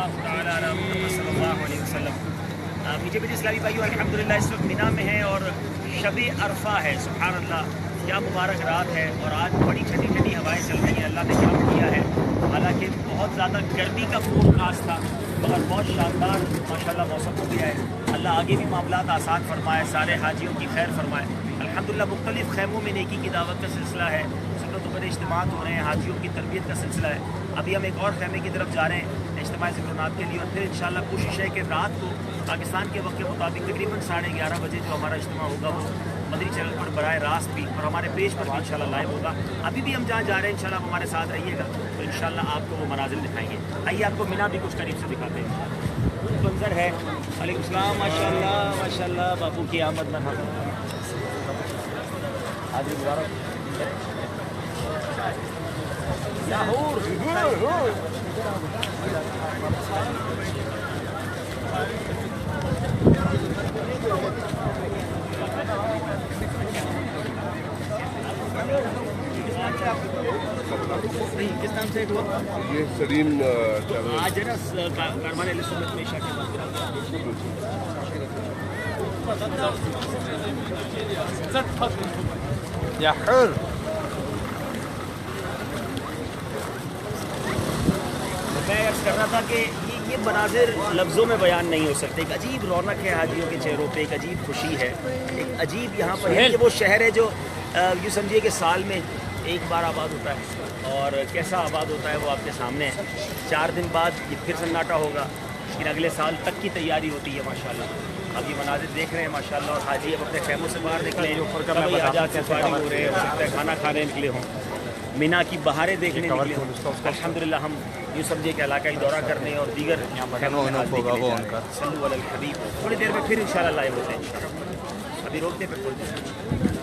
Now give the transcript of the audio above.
اللہ تعالیٰ علی محمد صلی اللہ علیہ وسلم۔ مجھے بھی اسلامی بھائیو الحمدللہ اس وقت مینا میں ہے اور شب عرفہ ہے۔ سبحان اللہ کیا مبارک رات ہے، اور آج بڑی ٹھنڈی ٹھنڈی ہوائیں چل رہی ہیں۔ اللہ نے کام کیا ہے، حالانکہ بہت زیادہ گرمی کا فور کاسٹ تھا، مگر بہت شاندار ماشاءاللہ موسم ہو گیا ہے۔ اللہ آگے بھی معاملات آسان فرمائے، سارے حاجیوں کی خیر فرمائے۔ الحمدللہ مختلف خیموں میں نیکی کی دعوت کا سلسلہ ہے، سنت و بڑے اجتماعات ہو رہے ہیں، حاجیوں کی تربیت کا سلسلہ ہے۔ ابھی ہم ایک اور خیمے کی طرف جا رہے ہیں اجتماعی ذکر و نات کے لیے، اور پھر انشاءاللہ کوشش ہے کہ رات کو پاکستان کے وقت کے مطابق تقریباً 11:30 بجے جو ہمارا اجتماع ہوگا وہ مدری چینل پر براہ راست بھی اور ہمارے پیج پر بھی انشاءاللہ لائیو ہوگا۔ ابھی بھی ہم جہاں جا رہے ہیں انشاءاللہ آپ ہمارے ساتھ رہیے گا تو انشاءاللہ آپ کو وہ مناظر دکھائیں گے۔ آئیے آپ کو مینا بھی کچھ قریب سے دکھاتے ہیں۔ منظر ہے۔ وعلیکم السلام، ماشاءاللہ ماشاءاللہ، باپو کی آمد نہ حاضری مبارک۔ لاہور کس نام سے ہوا؟ یہ سلیم آج ہے نا کاروان اہل سنت میں عشاء کے بعد یا حر میں عرض کر رہا تھا کہ یہ مناظر لفظوں میں بیان نہیں ہو سکتے۔ ایک عجیب رونق ہے حاجیوں کے چہروں پہ، ایک عجیب خوشی ہے، ایک عجیب یہاں پر ہے کہ وہ شہر ہے جو یوں سمجھیے کہ سال میں ایک بار آباد ہوتا ہے، اور کیسا آباد ہوتا ہے وہ آپ کے سامنے ہے۔ 4 دن بعد یہ پھر سناٹا ہوگا، لیکن اگلے سال تک کی تیاری ہوتی ہے ماشاءاللہ۔ اب یہ مناظر دیکھ رہے ہیں ماشاءاللہ، اور حاجی اب اپنے خیموں سے باہر نکلے ہیں، آجات سے فارغ ہو رہے ہیں، ہو سکتا ہے کھانا کھانے نکلے ہوں، مینا کی بہاریں دیکھنے نکلے ہوں۔ الحمدللہ ہم یوں سمجھے کہ علاقائی دورہ کرنے اور دیگر صلو علی الحبیب۔ تھوڑی دیر میں پھر انشاءاللہ لائیو ہوتے ہیں، ابھی روکتے پہ کھول دیں۔